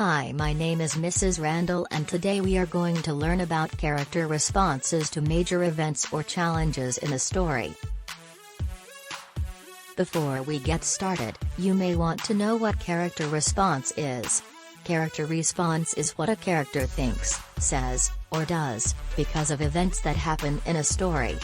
Hi, my name is Mrs. Randall and today we are going to learn about character responses to major events or challenges in a story. Before we get started, you may want to know what character response is. Character response is what a character thinks, says, or does, because of events that happen in a story.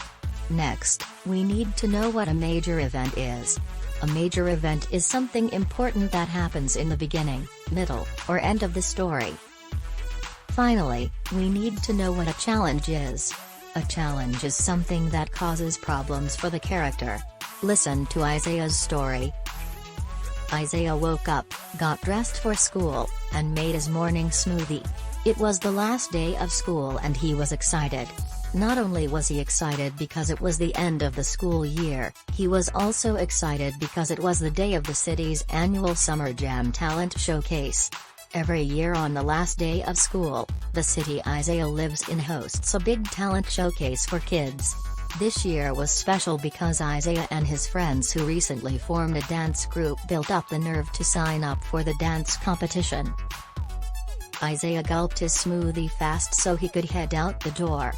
Next, we need to know what a major event is. A major event is something important that happens in the beginning, middle, or end of the story. Finally, we need to know what a challenge is. A challenge is something that causes problems for the character. Listen to Isaiah's story. Isaiah woke up, got dressed for school, and made his morning smoothie. It was the last day of school and he was excited. Not only was he excited because it was the end of the school year, he was also excited because it was the day of the city's annual Summer Jam Talent Showcase. Every year on the last day of school, the city Isaiah lives in hosts a big talent showcase for kids. This year was special because Isaiah and his friends who recently formed a dance group built up the nerve to sign up for the dance competition. Isaiah gulped his smoothie fast so he could head out the door.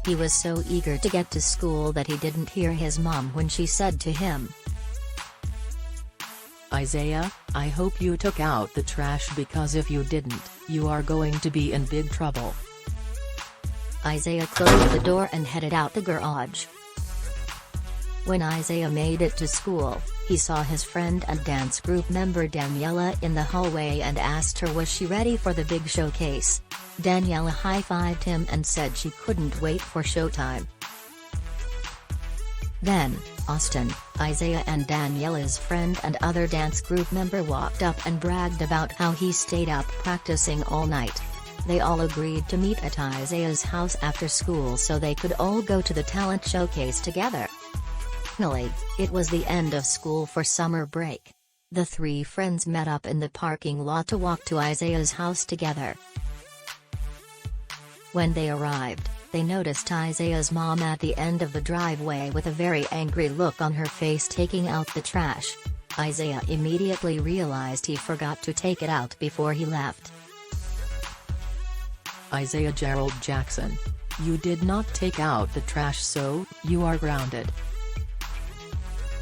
He was so eager to get to school that he didn't hear his mom when she said to him, "Isaiah, I hope you took out the trash because if you didn't, you are going to be in big trouble." Isaiah closed the door and headed out the garage. When Isaiah made it to school, he saw his friend and dance group member Daniela in the hallway and asked her was she ready for the big showcase. Daniela high-fived him and said she couldn't wait for showtime. Then, Austin, Isaiah and Daniela's friend and other dance group member walked up and bragged about how he stayed up practicing all night. They all agreed to meet at Isaiah's house after school so they could all go to the talent showcase together. Finally, it was the end of school for summer break. The three friends met up in the parking lot to walk to Isaiah's house together. When they arrived, they noticed Isaiah's mom at the end of the driveway with a very angry look on her face taking out the trash. Isaiah immediately realized he forgot to take it out before he left. Isaiah Gerald Jackson. You did not take out the trash, so you are grounded.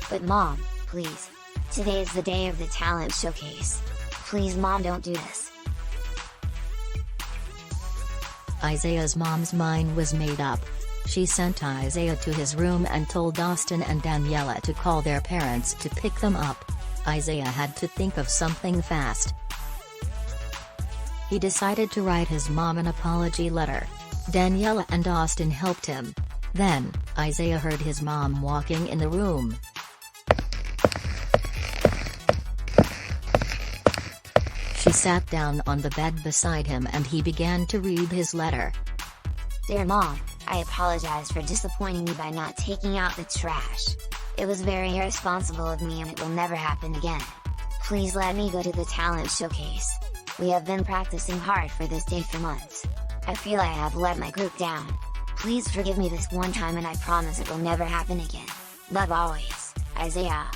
But Mom, please. Today is the day of the talent showcase. Please Mom, don't do this. Isaiah's mom's mind was made up. She sent Isaiah to his room and told Austin and Daniela to call their parents to pick them up. Isaiah had to think of something fast. He decided to write his mom an apology letter. Daniela and Austin helped him. Then, Isaiah heard his mom walking in the room. She sat down on the bed beside him and he began to read his letter. Dear Mom, I apologize for disappointing you by not taking out the trash. It was very irresponsible of me and it will never happen again. Please let me go to the talent showcase. We have been practicing hard for this day for months. I feel I have let my group down. Please forgive me this one time and I promise it will never happen again. Love always, Isaiah.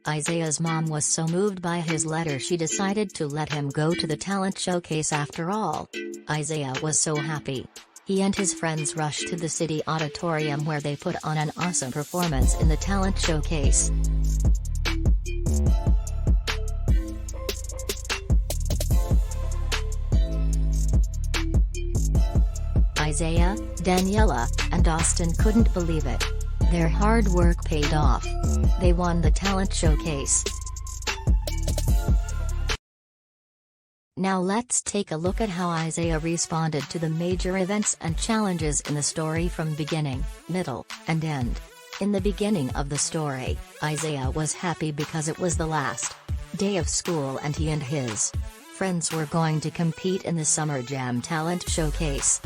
Isaiah's mom was so moved by his letter she decided to let him go to the talent showcase after all. Isaiah was so happy. He and his friends rushed to the city auditorium where they put on an awesome performance in the talent showcase. Isaiah, Daniela, and Austin couldn't believe it. Their hard work paid off. They won the talent showcase. Now let's take a look at how Isaiah responded to the major events and challenges in the story from beginning, middle, and end. In the beginning of the story, Isaiah was happy because it was the last day of school and he and his friends were going to compete in the Summer Jam Talent Showcase.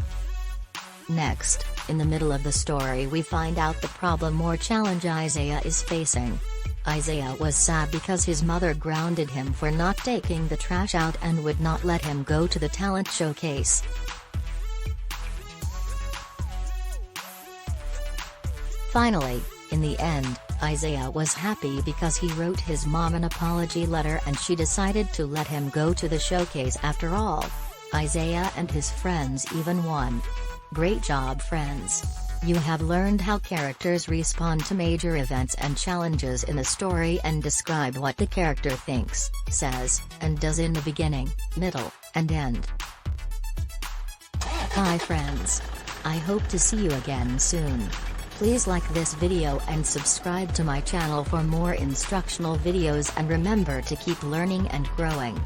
Next, in the middle of the story we find out the problem or challenge Isaiah is facing. Isaiah was sad because his mother grounded him for not taking the trash out and would not let him go to the talent showcase. Finally, in the end, Isaiah was happy because he wrote his mom an apology letter and she decided to let him go to the showcase after all. Isaiah and his friends even won. Great job, friends. You have learned how characters respond to major events and challenges in a story and describe what the character thinks, says, and does in the beginning, middle, and end. Bye friends. I hope to see you again soon. Please like this video and subscribe to my channel for more instructional videos and remember to keep learning and growing.